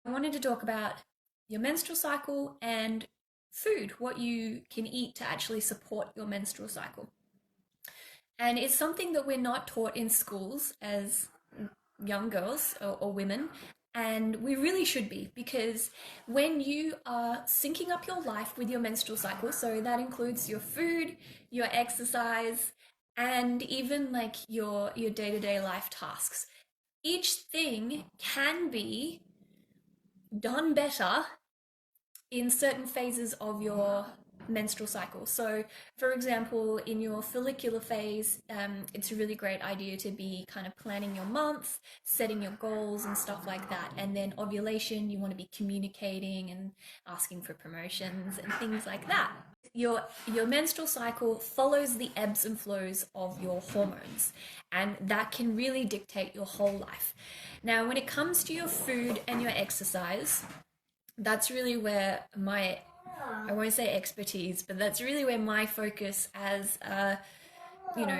I wanted to talk about your menstrual cycle and food, what you can eat to actually support your menstrual cycle. And it's something that we're not taught in schools as young girls or women. And we really should be, because when you are syncing up your life with your menstrual cycle, so that includes your food, your exercise, and even like your day-to-day life tasks, each thing can be done better in certain phases of your menstrual cycle. So, for example, in your follicular phase, it's a really great idea to be kind of planning your month, setting your goals and stuff like that. And then ovulation, you want to be communicating and asking for promotions and things like that. Your menstrual cycle follows the ebbs and flows of your hormones, and that can really dictate your whole life. Now, when it comes to your food and your exercise, that's really where my, I won't say expertise, but that's really where my focus as a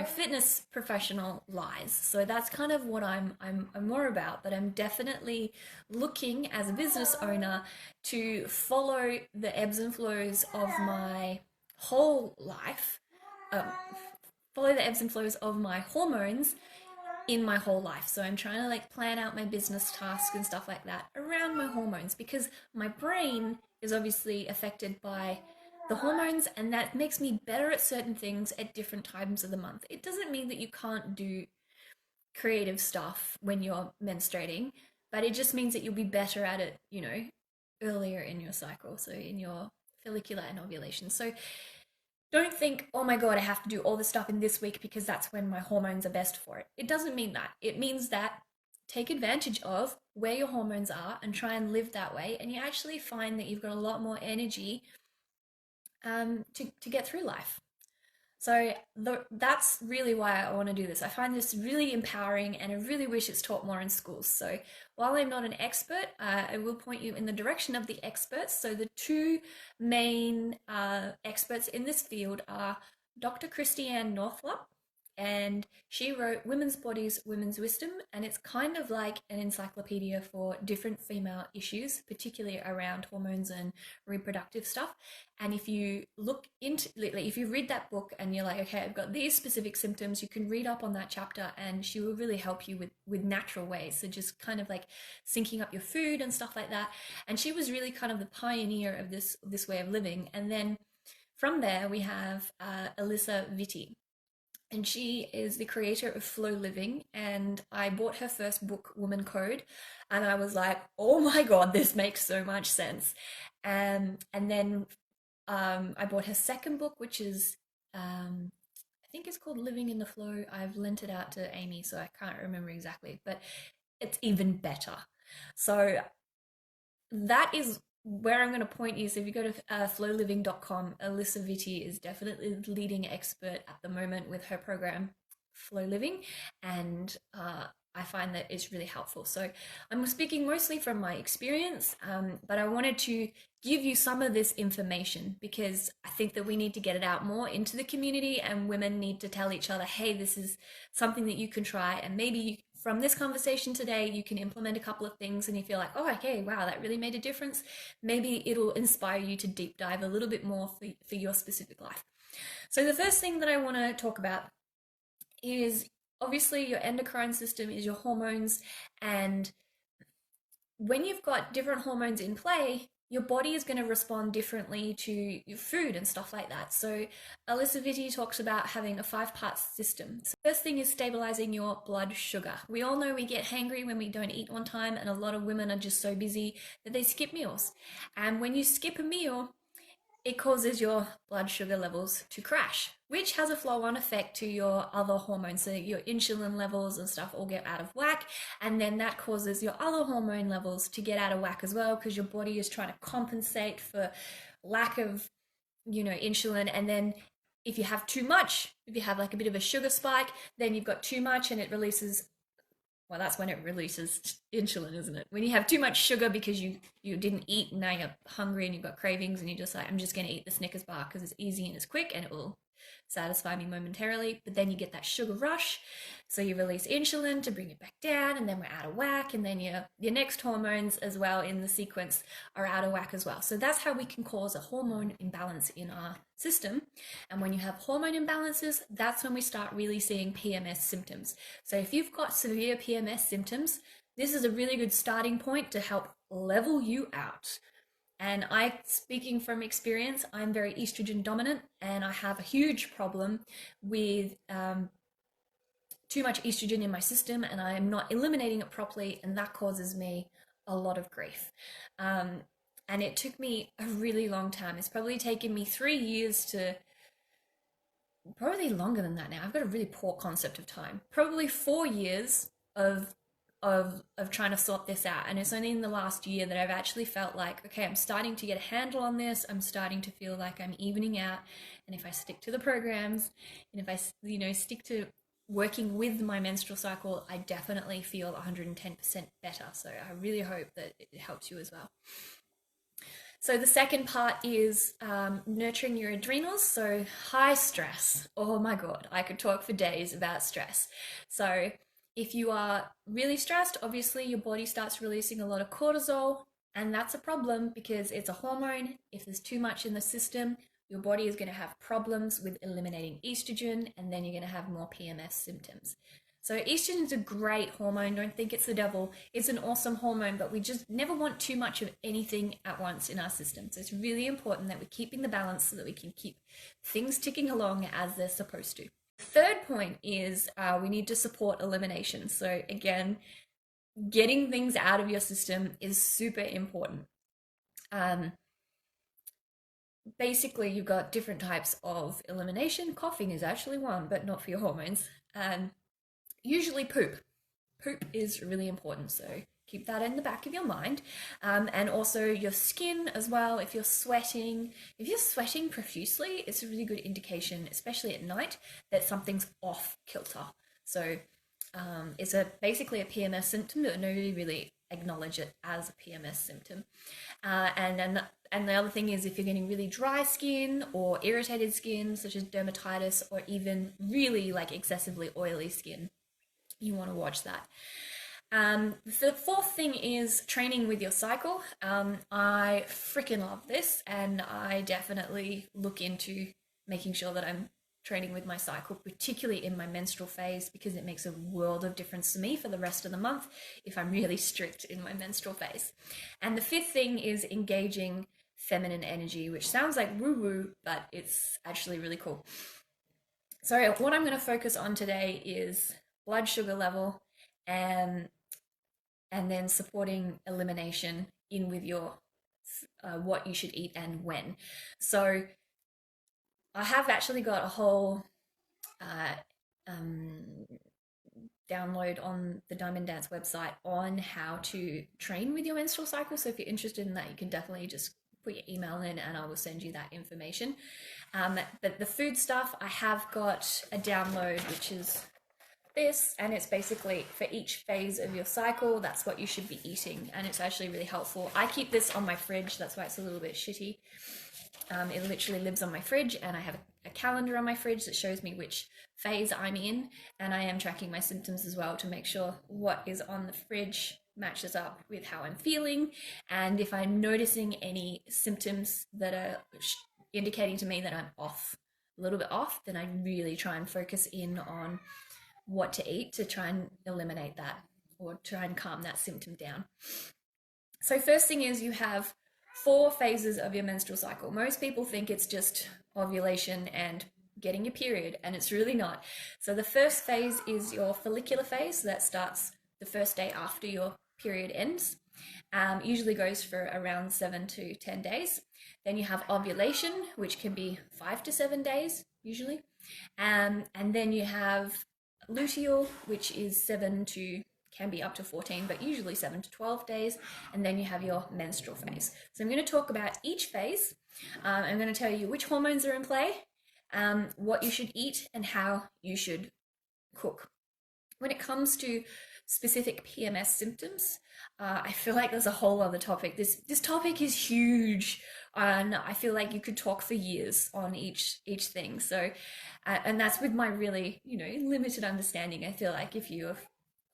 fitness professional lies. So that's kind of what I'm more about, but I'm definitely looking as a business owner to follow the ebbs and flows of my whole life, um, follow the ebbs and flows of my hormones in my whole life. So I'm trying to like plan out my business tasks and stuff like that around my hormones, because my brain is obviously affected by the hormones, and that makes me better at certain things at different times of the month. It doesn't mean that you can't do creative stuff when you're menstruating, but it just means that you'll be better at it, earlier in your cycle, so in your follicular and ovulation. So don't think, oh my God, I have to do all this stuff in this week because that's when my hormones are best for it. It doesn't mean that. It means that take advantage of where your hormones are and try and live that way. And you actually find that you've got a lot more energy to get through life. So that's really why I want to do this. I find this really empowering, and I really wish it's taught more in schools. So while I'm not an expert, I will point you in the direction of the experts. So the two main experts in this field are Dr. Christiane Northrup, and she wrote Women's Bodies, Women's Wisdom, and it's kind of like an encyclopedia for different female issues, particularly around hormones and reproductive stuff. And if you look into, like, if you read that book and you're like, okay, I've got these specific symptoms, you can read up on that chapter, and she will really help you with natural ways. So just kind of like syncing up your food and stuff like that. And she was really kind of the pioneer of this way of living. And then from there we have Alyssa Vitti, and she is the creator of Flow Living. And I bought her first book, Woman Code, and I was like, oh my God, this makes so much sense. And then I bought her second book, which is, I think it's called Living in the Flow. I've lent it out to Amy, so I can't remember exactly, but it's even better. So that is where I'm going to point you. So if you go to flowliving.com, Alyssa Vitti is definitely the leading expert at the moment with her program, Flow Living, and I find that it's really helpful. So I'm speaking mostly from my experience, but I wanted to give you some of this information because I think that we need to get it out more into the community, and women need to tell each other, hey, this is something that you can try, and maybe from this conversation today, you can implement a couple of things and you feel like, oh, okay, wow, that really made a difference. Maybe it'll inspire you to deep dive a little bit more for your specific life. So the first thing that I want to talk about is obviously your endocrine system is your hormones, and when you've got different hormones in play, your body is going to respond differently to your food and stuff like that. So Alyssa Vitti talks about having a 5-part system. So first thing is stabilizing your blood sugar. We all know we get hangry when we don't eat on time, and a lot of women are just so busy that they skip meals. And when you skip a meal, it causes your blood sugar levels to crash, which has a flow-on effect to your other hormones. So your insulin levels and stuff all get out of whack, and then that causes your other hormone levels to get out of whack as well, because your body is trying to compensate for lack of, insulin. And then if you have too much, if you have like a bit of a sugar spike, then you've got too much and it releases, well, that's when it releases insulin, isn't it? When you have too much sugar because you didn't eat, and now you're hungry and you've got cravings, and you're just like, I'm just going to eat the Snickers bar because it's easy and it's quick and it will satisfy me momentarily, but then you get that sugar rush. So you release insulin to bring it back down, and then we're out of whack, and then your next hormones as well in the sequence are out of whack as well. So that's how we can cause a hormone imbalance in our system. And when you have hormone imbalances, that's when we start really seeing PMS symptoms. So if you've got severe PMS symptoms, this is a really good starting point to help level you out. And speaking from experience, I'm very estrogen dominant, and I have a huge problem with too much estrogen in my system, and I am not eliminating it properly, and that causes me a lot of grief. And it took me a really long time. It's probably taken me 3 years to, probably longer than that now. I've got a really poor concept of time. Probably 4 years of trying to sort this out. And it's only in the last year that I've actually felt like, okay, I'm starting to get a handle on this. I'm starting to feel like I'm evening out. And if I stick to the programs, and if I, stick to working with my menstrual cycle, I definitely feel 110% better. So I really hope that it helps you as well. So the second part is nurturing your adrenals. So high stress. Oh my God, I could talk for days about stress. So if you are really stressed, obviously your body starts releasing a lot of cortisol, and that's a problem because it's a hormone. If there's too much in the system, your body is going to have problems with eliminating estrogen, and then you're going to have more PMS symptoms. So estrogen is a great hormone. Don't think it's the devil. It's an awesome hormone, but we just never want too much of anything at once in our system. So it's really important that we're keeping the balance so that we can keep things ticking along as they're supposed to. Third point is we need to support elimination. So again, getting things out of your system is super important. Basically, you've got different types of elimination. Coughing is actually one, but not for your hormones. Usually poop. Poop is really important, so keep that in the back of your mind. And also your skin as well. If you're sweating profusely, it's a really good indication, especially at night, that something's off kilter. So it's basically a PMS symptom, but nobody really acknowledge it as a PMS symptom. And the other thing is, if you're getting really dry skin or irritated skin, such as dermatitis, or even really like excessively oily skin, you want to watch that. The fourth thing is training with your cycle. I freaking love this, and I definitely look into making sure that I'm training with my cycle, particularly in my menstrual phase, because it makes a world of difference to me for the rest of the month if I'm really strict in my menstrual phase. And the fifth thing is engaging feminine energy, which sounds like woo-woo, but it's actually really cool. So what I'm going to focus on today is blood sugar level, and then supporting elimination in with your what you should eat and when. So I have actually got a whole download on the Diamond Dance website on how to train with your menstrual cycle. So if you're interested in that, you can definitely just put your email in and I will send you that information. But the food stuff, I have got a download, which is this, and it's basically for each phase of your cycle, that's what you should be eating, and it's actually really helpful. I keep this on my fridge, that's why it's a little bit shitty. It literally lives on my fridge, and I have a calendar on my fridge that shows me which phase I'm in, and I am tracking my symptoms as well to make sure what is on the fridge matches up with how I'm feeling. And if I'm noticing any symptoms that are indicating to me that I'm off, a little bit off, then I really try and focus in on what to eat to try and eliminate that or try and calm that symptom down. So first thing is, you have 4 phases of your menstrual cycle. Most people think it's just ovulation and getting your period, and it's really not. So the first phase is your follicular phase. That starts the first day after your period ends. Usually goes for around 7 to 10 days. Then you have ovulation, which can be 5 to 7 days usually. And then you have luteal, which is 7 to, can be up to 14, but usually 7 to 12 days. And then you have your menstrual phase. So I'm going to talk about each phase. I'm going to tell you which hormones are in play, what you should eat, and how you should cook. When it comes to specific PMS symptoms, I feel like there's a whole other topic. This topic is huge. And I feel like you could talk for years on each thing. So, and that's with my really, limited understanding. I feel like if you have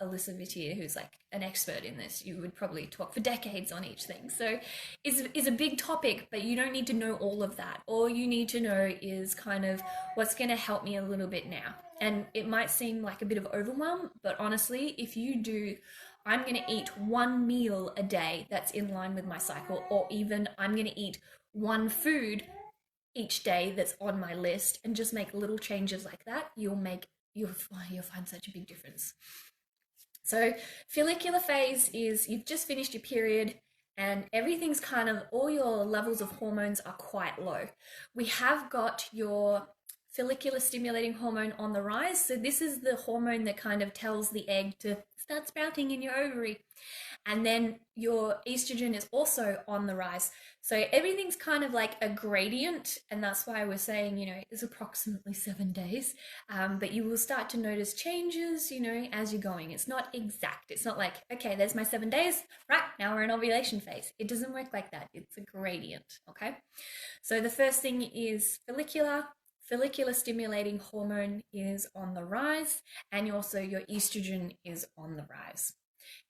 Alyssa Vitier, who's like an expert in this, you would probably talk for decades on each thing. So, is a big topic, but you don't need to know all of that. All you need to know is kind of what's going to help me a little bit now. And it might seem like a bit of overwhelm, but honestly, if you do, I'm going to eat one meal a day that's in line with my cycle, or even I'm going to eat one food each day that's on my list, and just make little changes like that, you'll find such a big difference. So follicular phase is you've just finished your period and everything's kind of, all your levels of hormones are quite low. We have got your follicular stimulating hormone on the rise. So this is the hormone that kind of tells the egg to start sprouting in your ovary. And then your estrogen is also on the rise. So everything's kind of like a gradient. And that's why we're saying, it's approximately 7 days. But you will start to notice changes, as you're going. It's not exact. It's not like, okay, there's my 7 days. Right, now we're in ovulation phase. It doesn't work like that. It's a gradient, okay? So the first thing is follicular. Follicular stimulating hormone is on the rise, and also your estrogen is on the rise.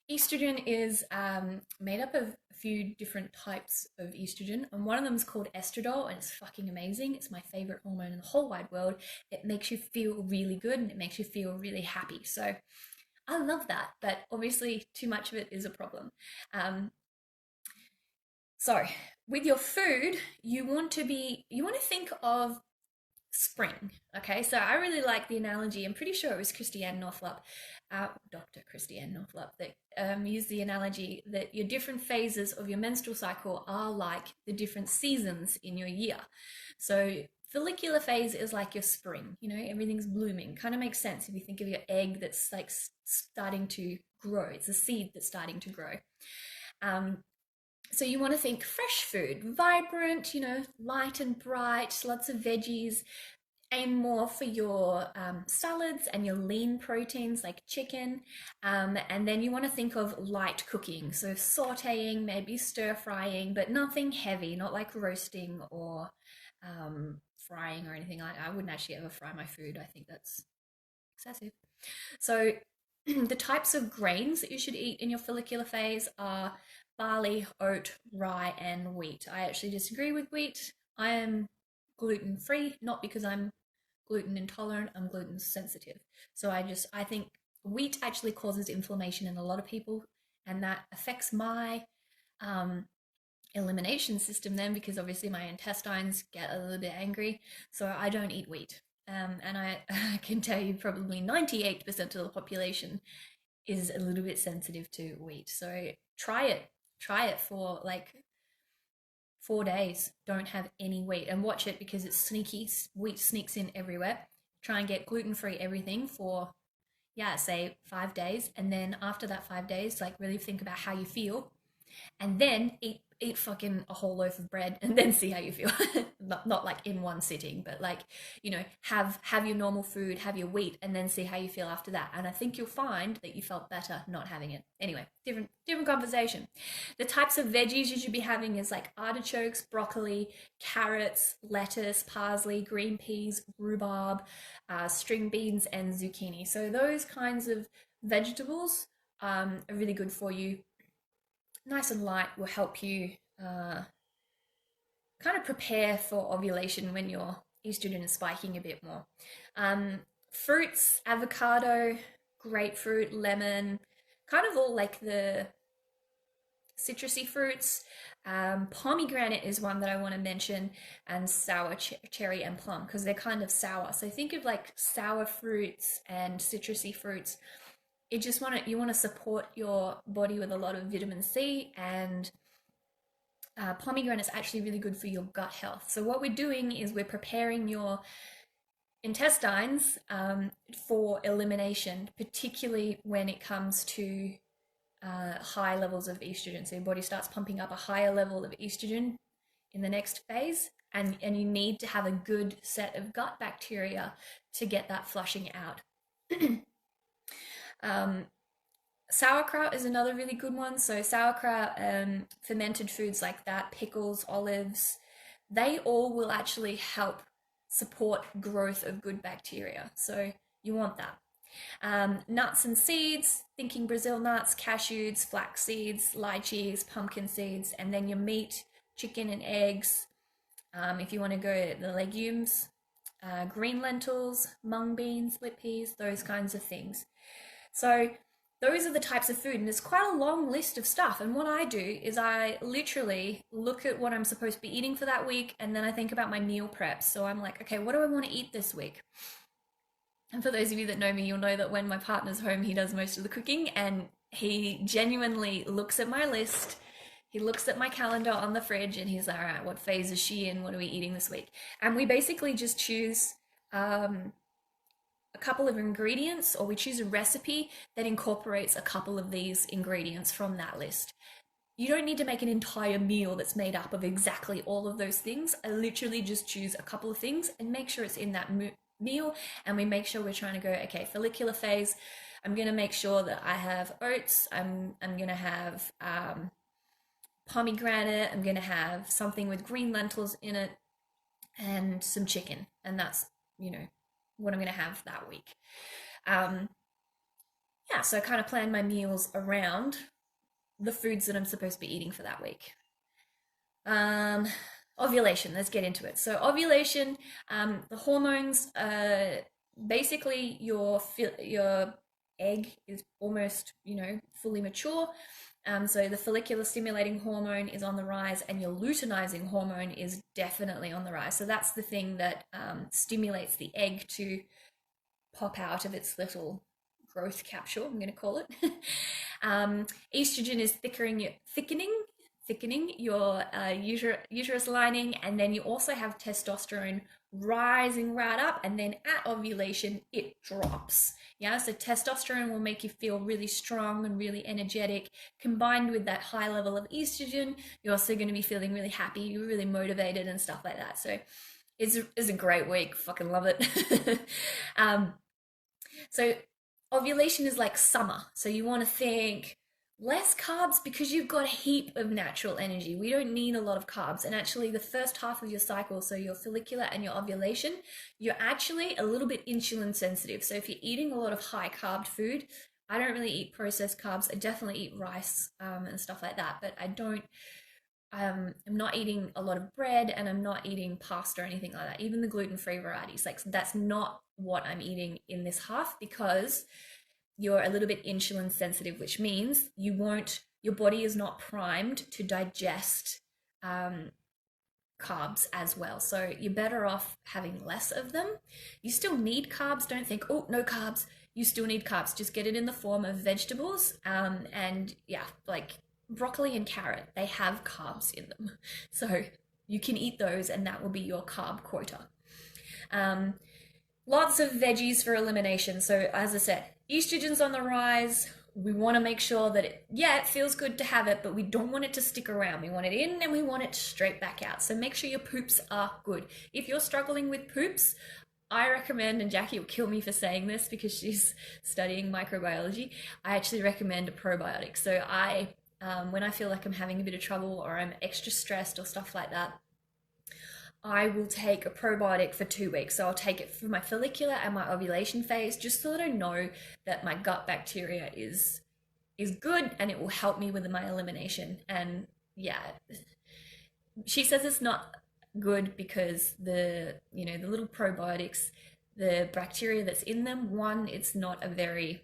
Estrogen is made up of a few different types of estrogen, and one of them is called estradiol, and it's fucking amazing. It's my favorite hormone in the whole wide world. It makes you feel really good and it makes you feel really happy. So I love that, but obviously too much of it is a problem. So with your food, you want to think of spring. Okay, so I really like the analogy. I'm pretty sure it was Christiane Northrup, Dr. Christiane Northrup, that used the analogy that your different phases of your menstrual cycle are like the different seasons in your year. So follicular phase is like your spring, everything's blooming. Kind of makes sense if you think of your egg that's like starting to grow. It's a seed that's starting to grow. So you want to think fresh food, vibrant, light and bright, lots of veggies. Aim more for your salads and your lean proteins like chicken. And then you want to think of light cooking. So sauteing, maybe stir frying, but nothing heavy, not like roasting or frying or anything like that. I wouldn't actually ever fry my food. I think that's excessive. So the types of grains that you should eat in your follicular phase are barley, oat, rye, and wheat. I actually disagree with wheat. I am gluten free, not because I'm gluten intolerant, I'm gluten sensitive. So I think wheat actually causes inflammation in a lot of people, and that affects my elimination system then, because obviously my intestines get a little bit angry. So I don't eat wheat. And I can tell you probably 98% of the population is a little bit sensitive to wheat. So try it. Try it for like 4 days. Don't have any wheat and watch it, because it's sneaky. Wheat sneaks in everywhere. Try and get gluten-free everything for, yeah, say 5 days. And then after that 5 days, like really think about how you feel, and then eat fucking a whole loaf of bread and then see how you feel. Not like in one sitting, but like, have your normal food, have your wheat, and then see how you feel after that. And I think you'll find that you felt better not having it. Anyway, different conversation. The types of veggies you should be having is like artichokes, broccoli, carrots, lettuce, parsley, green peas, rhubarb, string beans, and zucchini. So those kinds of vegetables are really good for you. Nice and light will help you kind of prepare for ovulation when your estrogen is spiking a bit more. Fruits, avocado, grapefruit, lemon, kind of all like the citrusy fruits. Pomegranate is one that I want to mention, and sour cherry and plum, because they're kind of sour. So think of like sour fruits and citrusy fruits. You want to support your body with a lot of vitamin C, and pomegranate is actually really good for your gut health. So what we're doing is we're preparing your intestines for elimination, particularly when it comes to high levels of estrogen. So your body starts pumping up a higher level of estrogen in the next phase, and you need to have a good set of gut bacteria to get that flushing out. Sauerkraut is another really good one. So sauerkraut, fermented foods like that, pickles, olives, they all will actually help support growth of good bacteria. So you want that. Nuts and seeds, thinking Brazil nuts, cashews, flax seeds, lychees, pumpkin seeds, and then your meat, chicken and eggs. If you want to go the legumes, green lentils, mung beans, split peas, those kinds of things. So those are the types of food, and there's quite a long list of stuff. And what I do is I literally look at what I'm supposed to be eating for that week, and then I think about my meal prep. So I'm like, okay, what do I want to eat this week? And for those of you that know me, you'll know that when my partner's home, he does most of the cooking, and he genuinely looks at my list. He looks at my calendar on the fridge and he's like, all right, what phase is she in? What are we eating this week? And we basically just choose a couple of ingredients, or we choose a recipe that incorporates a couple of these ingredients from that list. You don't need to make an entire meal that's made up of exactly all of those things. I literally just choose a couple of things and make sure it's in that meal. And we make sure we're trying to go, okay, follicular phase, I'm going to make sure that I have oats. I'm going to have pomegranate. I'm going to have something with green lentils in it and some chicken. And that's, what I'm going to have that week. Yeah, so I kind of plan my meals around the foods that I'm supposed to be eating for that week. Ovulation, let's get into it. So ovulation, the hormones, basically your egg is almost, fully mature. So the follicular stimulating hormone is on the rise, and your luteinizing hormone is definitely on the rise. So that's the thing that stimulates the egg to pop out of its little growth capsule, I'm going to call it. Estrogen is thickening your uterus lining, and then you also have testosterone rising right up, and then at ovulation it drops. Yeah, so testosterone will make you feel really strong and really energetic. Combined with that high level of estrogen, you're also going to be feeling really happy, you're really motivated and stuff like that. So it's a great week. Fucking love it. So ovulation is like summer. So you want to think less carbs because you've got a heap of natural energy. We don't need a lot of carbs. And actually the first half of your cycle, so your follicular and your ovulation, you're actually a little bit insulin sensitive. So if you're eating a lot of high carb food, I don't really eat processed carbs. I definitely eat rice and stuff like that, but I'm not eating a lot of bread, and I'm not eating pasta or anything like that. Even the gluten-free varieties, like that's not what I'm eating in this half, because you're a little bit insulin sensitive, which means your body is not primed to digest carbs as well. So you're better off having less of them. You still need carbs. Don't think, oh, no carbs. You still need carbs. Just get it in the form of vegetables. And yeah, like broccoli and carrot, they have carbs in them. So you can eat those, and that will be your carb quota. Lots of veggies for elimination. So as I said, estrogen's on the rise. We want to make sure that it feels good to have it, but we don't want it to stick around. We want it in and we want it straight back out. So make sure your poops are good. If you're struggling with poops, I recommend, and Jackie will kill me for saying this because she's studying microbiology, I actually recommend a probiotic. So when I feel like I'm having a bit of trouble or I'm extra stressed or stuff like that, I will take a probiotic for 2 weeks. So I'll take it for my follicular and my ovulation phase, just so that I know that my gut bacteria is good, and it will help me with my elimination. And yeah, she says it's not good because the little probiotics, the bacteria that's in them, one, it's not a very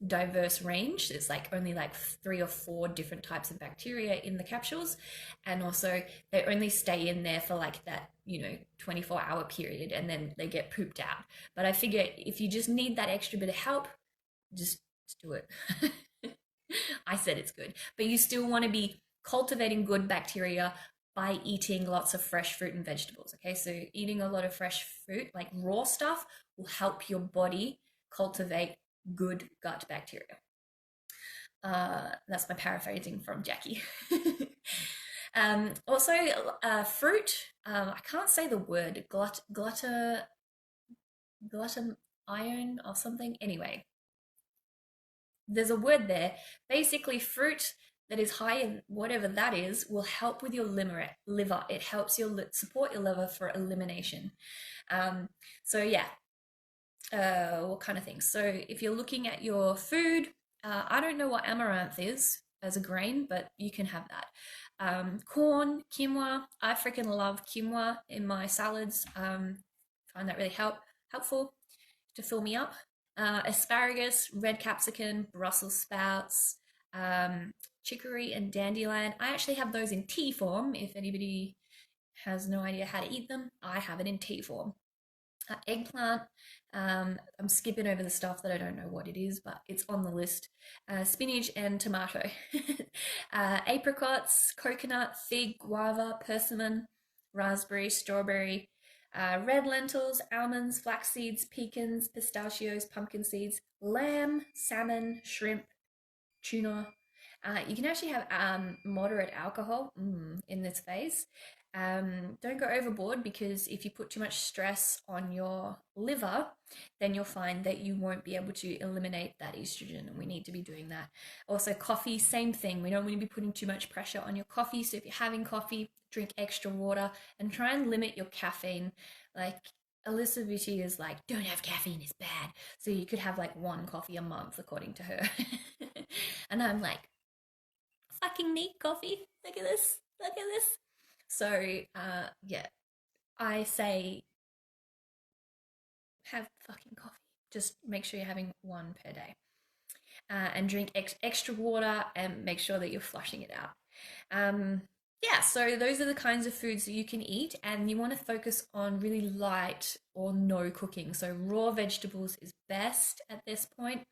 diverse range. It's like only like 3 or 4 different types of bacteria in the capsules, and also they only stay in there for like that 24-hour period, and then they get pooped out. But I figure if you just need that extra bit of help, just do it. I said it's good, but you still want to be cultivating good bacteria by eating lots of fresh fruit and vegetables. Okay, so eating a lot of fresh fruit, like raw stuff, will help your body cultivate good gut bacteria. That's my paraphrasing from Jackie. Also, fruit. I can't say the word glutathione or something. Anyway, there's a word there. Basically, fruit. that is higher, whatever that is, will help with your liver. It helps your support your liver for elimination. Um, so yeah, what kind of things? So if you're looking at your food, I don't know what amaranth is as a grain, but you can have that. Corn, quinoa. I freaking love quinoa in my salads. Find that really helpful to fill me up. Asparagus, red capsicum, Brussels sprouts, chicory, and dandelion. I actually have those in tea form. If anybody has no idea how to eat them, I have it in tea form. Eggplant. I'm skipping over the stuff that I don't know what it is, but it's on the list. Spinach and tomato. Apricots, coconut, fig, guava, persimmon, raspberry, strawberry, red lentils, almonds, flax seeds, pecans, pistachios, pumpkin seeds, lamb, salmon, shrimp, tuna. You can actually have moderate alcohol in this phase. Don't go overboard, because if you put too much stress on your liver, then you'll find that you won't be able to eliminate that estrogen, and we need to be doing that. Also, coffee, same thing. We don't want to be putting too much pressure on your coffee. So if you're having coffee, drink extra water and try and limit your caffeine. Like Alyssa Vitti is like, don't have caffeine, it's bad. So you could have like one coffee a month, according to her. And I'm like, fucking need coffee. Look at this. Look at this. So, yeah, I say have fucking coffee. Just make sure you're having one per day. And drink extra water and make sure that you're flushing it out. Yeah, so those are the kinds of foods that you can eat, and you want to focus on really light or no cooking. So raw vegetables is best at this point,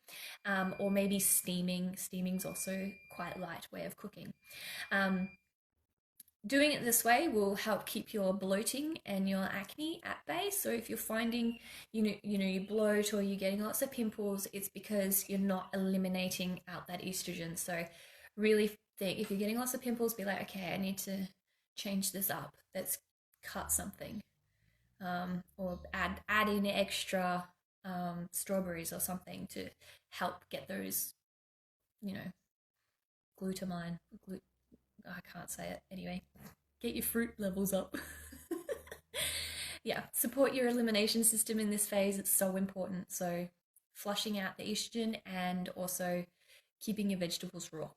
or maybe steaming. Steaming's also quite a light way of cooking. Um, Doing it this way will help keep your bloating and your acne at bay. So if you're finding, you bloat or you're getting lots of pimples, it's because you're not eliminating out that estrogen. So really think, if you're getting lots of pimples, be like, okay, I need to change this up. Let's cut something, or add in extra strawberries or something to help get those, you know, glutamine. I can't say it anyway. Get your fruit levels up. Yeah, support your elimination system in this phase. It's so important. So, flushing out the estrogen and also keeping your vegetables raw.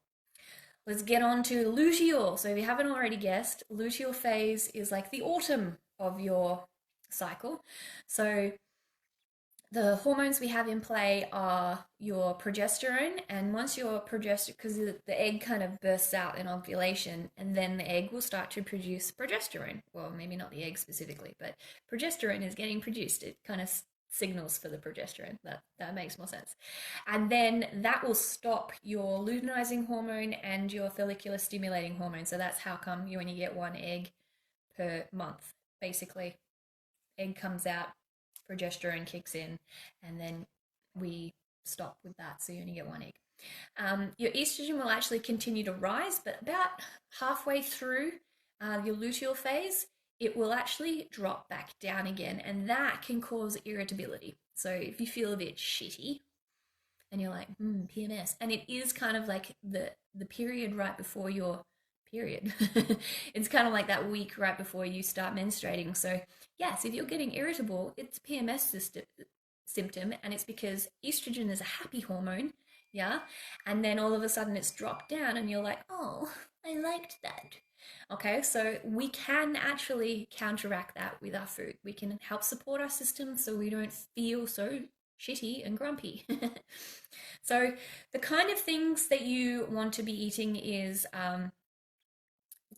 Let's get on to luteal. So, if you haven't already guessed, luteal phase is like the autumn of your cycle. So, the hormones we have in play are your progesterone, and once your progesterone, because the egg kind of bursts out in ovulation, and then the egg will start to produce progesterone. Well, maybe not the egg specifically, but progesterone is getting produced. It kind of signals for the progesterone. That makes more sense. And then that will stop your luteinizing hormone and your follicular stimulating hormone. So that's how come you only get one egg per month, basically. Egg comes out, progesterone kicks in, and then we stop with that. So you only get one egg. Your estrogen will actually continue to rise, but about halfway through your luteal phase, it will actually drop back down again, and that can cause irritability. So if you feel a bit shitty and you're like, PMS, and it is kind of like the period right before your period. It's kind of like that week right before you start menstruating. So yes, if you're getting irritable, it's PMS symptom, and it's because estrogen is a happy hormone, yeah, and then all of a sudden it's dropped down and you're like, oh, I liked that. Okay, so we can actually counteract that with our food. We can help support our system so we don't feel so shitty and grumpy. So the kind of things that you want to be eating is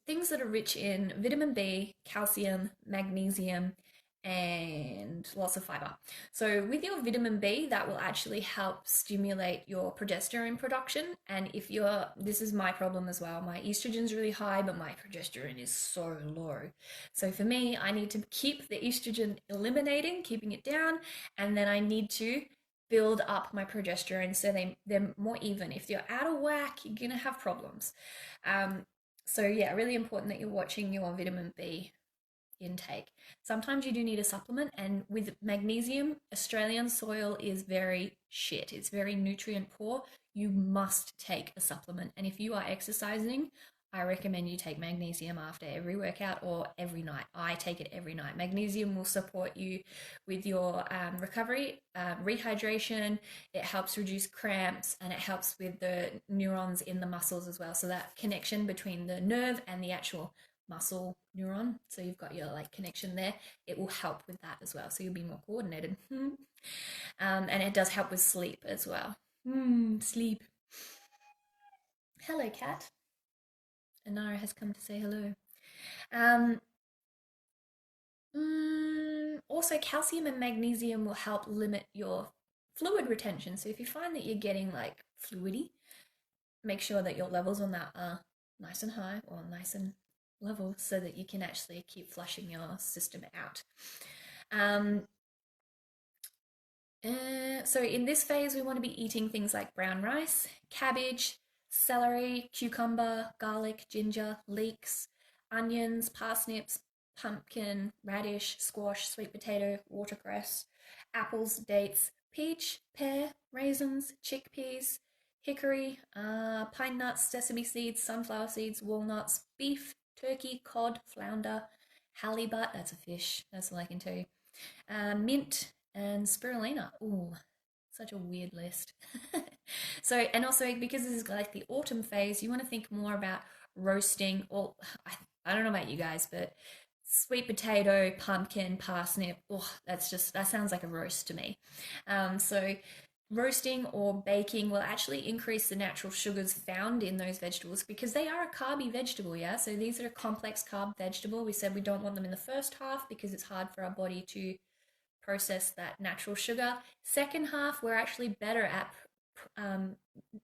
things that are rich in vitamin B, calcium, magnesium, and lots of fiber. So with your vitamin B, that will actually help stimulate your progesterone production. And if this is my problem as well, my estrogen's really high, but my progesterone is so low. So for me, I need to keep the estrogen eliminating, keeping it down, and then I need to build up my progesterone so they're more even. If you're out of whack, you're gonna have problems. So yeah, really important that you're watching your vitamin B intake. Sometimes you do need a supplement, and with magnesium, Australian soil is very shit. It's very nutrient poor. you must take a supplement. And if you are exercising, I recommend you take magnesium after every workout or every night. I take it every night. Magnesium will support you with your recovery, rehydration. It helps reduce cramps and it helps with the neurons in the muscles as well. So that connection between the nerve and the actual muscle neuron. So you've got your like connection there. It will help with that as well. So you'll be more coordinated. And it does help with sleep as well. Sleep. Hello, cat. Anara has come to say hello. Um, Also, calcium and magnesium will help limit your fluid retention. So if you find that you're getting like fluidy, make sure that your levels on that are nice and high or nice and level so that you can actually keep flushing your system out. Um, so in this phase, we want to be eating things like brown rice, cabbage, celery, cucumber, garlic, ginger, leeks, onions, parsnips, pumpkin, radish, squash, sweet potato, watercress, apples, dates, peach, pear, raisins, chickpeas, hickory, pine nuts, sesame seeds, sunflower seeds, walnuts, beef, turkey, cod, flounder, halibut, that's a fish, that's all I can tell you, mint, and spirulina. Ooh, such a weird list. So, and also because this is like the autumn phase, you want to think more about roasting. Or I don't know about you guys, but sweet potato, pumpkin, parsnip. Oh, that sounds like a roast to me. So roasting or baking will actually increase the natural sugars found in those vegetables because they are a carby vegetable, yeah? So these are a complex carb vegetable. We said we don't want them in the first half because it's hard for our body to process that natural sugar. Second half, we're actually better at um,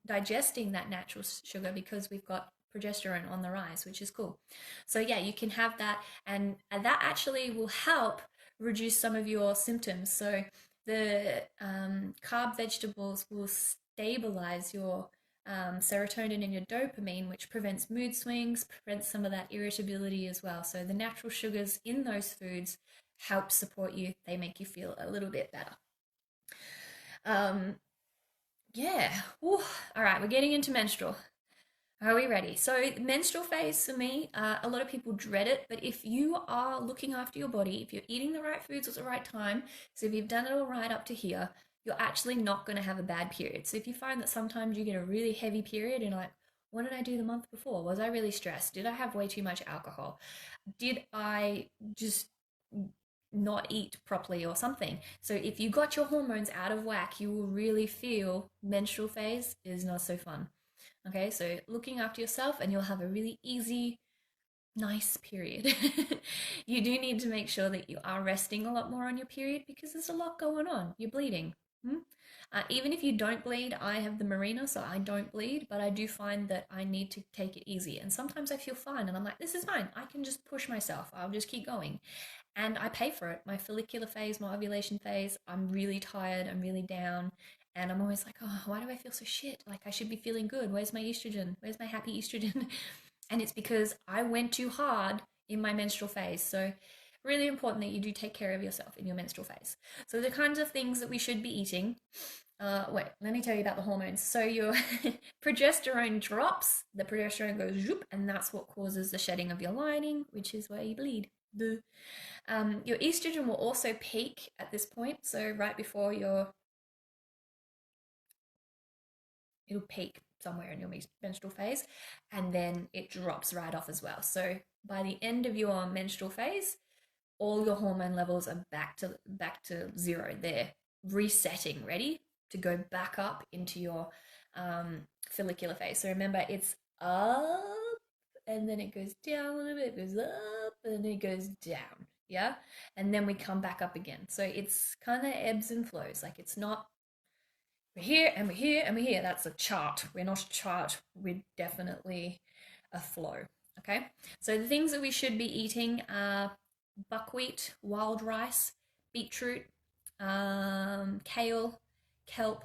digesting that natural sugar because we've got progesterone on the rise, which is cool. So yeah, you can have that, and that actually will help reduce some of your symptoms. So the carb vegetables will stabilize your serotonin and your dopamine, which prevents mood swings, prevents some of that irritability as well. So the natural sugars in those foods help support you. They make you feel a little bit better. Um, yeah. Ooh. All right, we're getting into menstrual. Are we ready? So, menstrual phase for me, a lot of people dread it, but if you are looking after your body, if you're eating the right foods at the right time, so if you've done it all right up to here, you're actually not going to have a bad period. So, if you find that sometimes you get a really heavy period and you're like, what did I do the month before? Was I really stressed? Did I have way too much alcohol? Did I just not eat properly or something? So, if you got your hormones out of whack, you will really feel menstrual phase is not so fun. Okay, so looking after yourself and you'll have a really easy, nice period. You do need to make sure that you are resting a lot more on your period because there's a lot going on. You're bleeding. Even if you don't bleed, I have the Mirena, so I don't bleed, but I do find that I need to take it easy. And sometimes I feel fine and I'm like, this is fine. I can just push myself. I'll just keep going. And I pay for it. My follicular phase, my ovulation phase, I'm really tired, I'm really down. And I'm always like, oh, why do I feel so shit? Like I should be feeling good. Where's my estrogen? Where's my happy estrogen? And it's because I went too hard in my menstrual phase. So really important that you do take care of yourself in your menstrual phase. So the kinds of things that we should be eating. Wait, let me tell you about the hormones. So your progesterone drops, the progesterone goes zoop, and that's what causes the shedding of your lining, which is where you bleed. Your estrogen will also peak at this point. So right before it'll peak somewhere in your menstrual phase, and then it drops right off as well. So by the end of your menstrual phase, all your hormone levels are back to zero. They're resetting, ready to go back up into your follicular phase. So remember, it's up and then it goes down a little bit, it goes up and then it goes down. Yeah. And then we come back up again. So it's kind of ebbs and flows. Like it's not we're here and we're here and we're here. That's a chart. We're not a chart. We're definitely a flow. Okay. So the things that we should be eating are buckwheat, wild rice, beetroot, kale, kelp,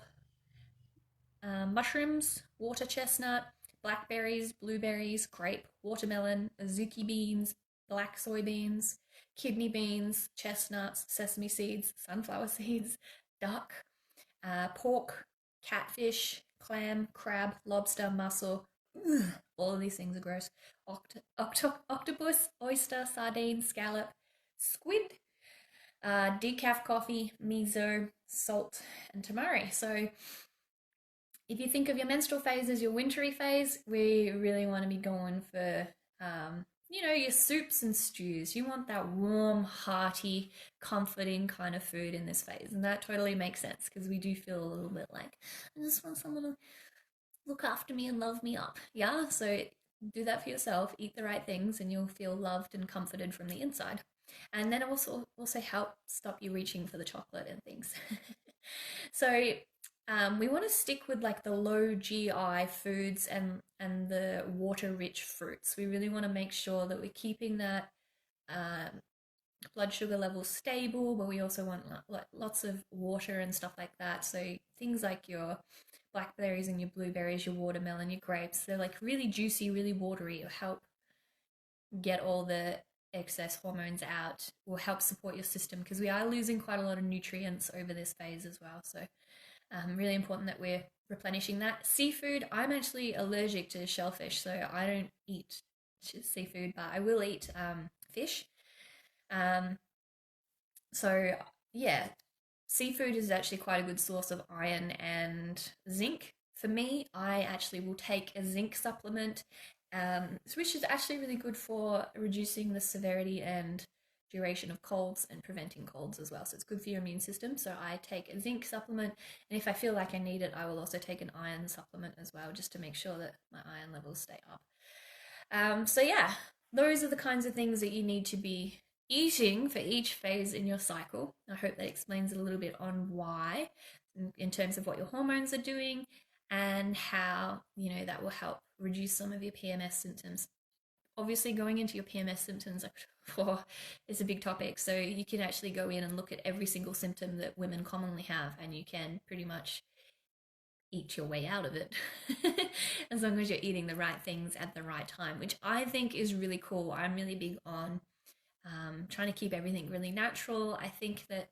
mushrooms, water chestnut, blackberries, blueberries, grape, watermelon, azuki beans, black soybeans, kidney beans, chestnuts, sesame seeds, sunflower seeds, duck, pork, catfish, clam, crab, lobster, mussel. Ugh, all of these things are gross. Octopus, oyster, sardine, scallop, squid, decaf coffee, miso, salt, and tamari. So if you think of your menstrual phase as your wintry phase, we really want to be going for, your soups and stews. You want that warm, hearty, comforting kind of food in this phase. And that totally makes sense because we do feel a little bit like, I just want someone to look after me and love me up. Yeah, so do that for yourself, eat the right things, and you'll feel loved and comforted from the inside. And then it also help stop you reaching for the chocolate and things. So we want to stick with like the low GI foods and the water rich fruits. We really want to make sure that we're keeping that um, blood sugar level stable, but we also want lots of water and stuff like that. So things like your blackberries and your blueberries, your watermelon, your grapes, they're like really juicy, really watery. It'll help get all the excess hormones out, will help support your system because we are losing quite a lot of nutrients over this phase as well. So really important that we're replenishing that. Seafood, I'm actually allergic to shellfish, so I don't eat seafood, but I will eat fish. Um, so yeah, seafood is actually quite a good source of iron and zinc. For me, I actually will take a zinc supplement, which is actually really good for reducing the severity and duration of colds and preventing colds as well. So it's good for your immune system. So I take a zinc supplement, and if I feel like I need it, I will also take an iron supplement as well, just to make sure that my iron levels stay up. So yeah, those are the kinds of things that you need to be eating for each phase in your cycle. I hope that explains a little bit on why, in terms of what your hormones are doing and how, that will help reduce some of your PMS symptoms. Obviously, going into your PMS symptoms is a big topic. So you can actually go in and look at every single symptom that women commonly have, and you can pretty much eat your way out of it as long as you're eating the right things at the right time, which I think is really cool. I'm really big on trying to keep everything really natural. I think that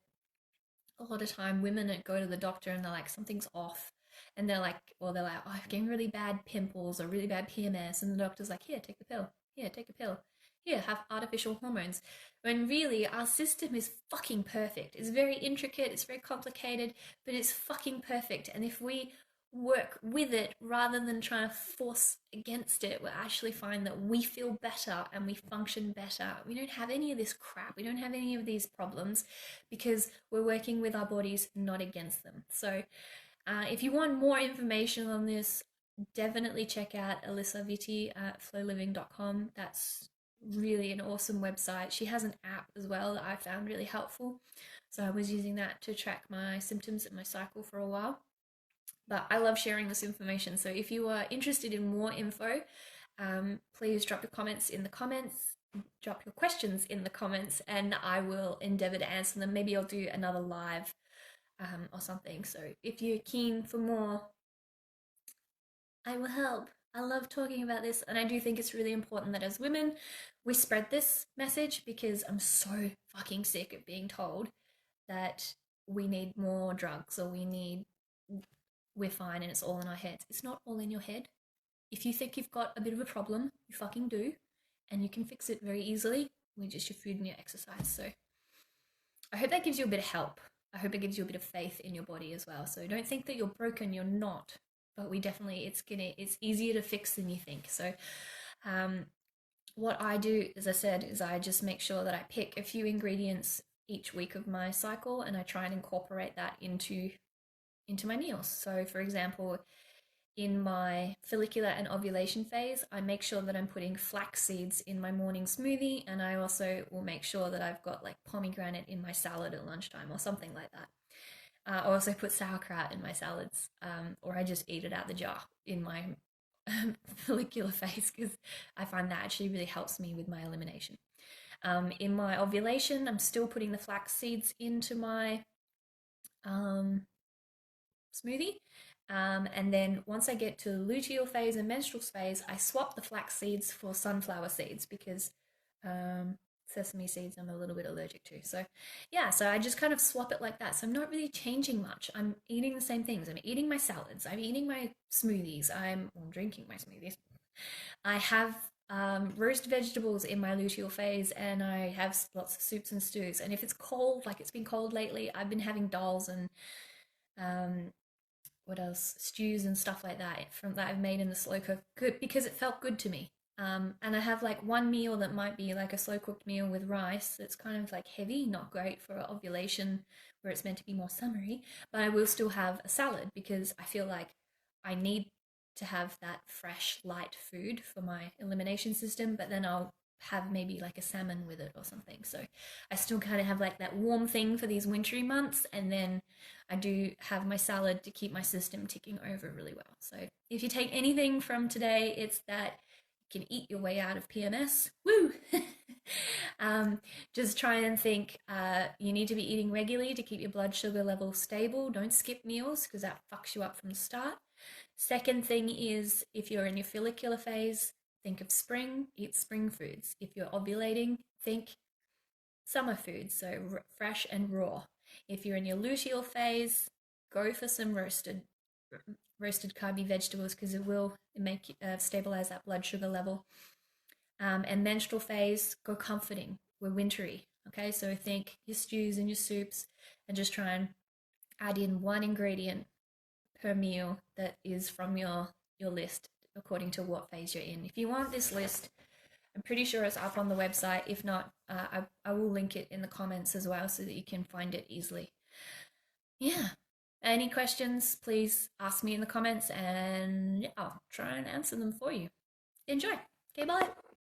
a lot of time women that go to the doctor and they're like, something's off. And they're like, oh, I'm getting really bad pimples or really bad PMS. And the doctor's like, here, take the pill. Here, take a pill. Here, have artificial hormones. When really our system is fucking perfect. It's very intricate, it's very complicated, but it's fucking perfect. And if we work with it rather than trying to force against it, we'll actually find that we feel better and we function better. We don't have any of this crap. We don't have any of these problems because we're working with our bodies, not against them. So if you want more information on this, definitely check out Alyssa Vitti at flowliving.com. That's really an awesome website. She has an app as well that I found really helpful. So I was using that to track my symptoms and my cycle for a while. But I love sharing this information. So if you are interested in more info, please drop your comments in the comments, drop your questions in the comments, and I will endeavor to answer them. Maybe I'll do another live or something. So if you're keen for more, I will help. I love talking about this, and I do think it's really important that as women, we spread this message because I'm so fucking sick of being told that we need more drugs or we're fine and it's all in our heads. It's not all in your head. If you think you've got a bit of a problem, you fucking do, and you can fix it very easily with just your food and your exercise. So I hope that gives you a bit of help. I hope it gives you a bit of faith in your body as well. So don't think that you're broken, you're not. But it's easier to fix than you think. So what I do, as I said, is I just make sure that I pick a few ingredients each week of my cycle and I try and incorporate that into my meals. So for example, in my follicular and ovulation phase, I make sure that I'm putting flax seeds in my morning smoothie, and I also will make sure that I've got like pomegranate in my salad at lunchtime or something like that. I also put sauerkraut in my salads, or I just eat it out the jar in my follicular phase because I find that actually really helps me with my elimination. In my ovulation, I'm still putting the flax seeds into my smoothie. And then once I get to luteal phase and menstrual phase, I swap the flax seeds for sunflower seeds because sesame seeds I'm a little bit allergic to. So, yeah, so I just kind of swap it like that. So I'm not really changing much. I'm eating the same things. I'm eating my salads. I'm eating my smoothies. I'm drinking my smoothies. I have roast vegetables in my luteal phase, and I have lots of soups and stews. And if it's cold, like it's been cold lately, I've been having dals and um, what else, stews and stuff like that from that I've made in the slow cook, good because it felt good to me. And I have like one meal that might be like a slow cooked meal with rice that's kind of like heavy, not great for ovulation where it's meant to be more summery, but I will still have a salad because I feel like I need to have that fresh, light food for my elimination system, but then I'll have maybe like a salmon with it or something. So I still kind of have like that warm thing for these wintry months, and then I do have my salad to keep my system ticking over really well. So if you take anything from today, it's that you can eat your way out of PMS. Woo! um, just try and think you need to be eating regularly to keep your blood sugar level stable. Don't skip meals because that fucks you up from the start. Second thing is if you're in your follicular phase, think of spring, eat spring foods. If you're ovulating, think summer foods, so fresh and raw. If you're in your luteal phase, go for some roasted carby vegetables because it will make stabilize that blood sugar level. And menstrual phase, go comforting. We're wintry, okay? So think your stews and your soups, and just try and add in one ingredient per meal that is from your list according to what phase you're in. If you want this list, I'm pretty sure it's up on the website. If not, I will link it in the comments as well so that you can find it easily. Yeah. Any questions, please ask me in the comments and yeah, I'll try and answer them for you. Enjoy. Okay, bye.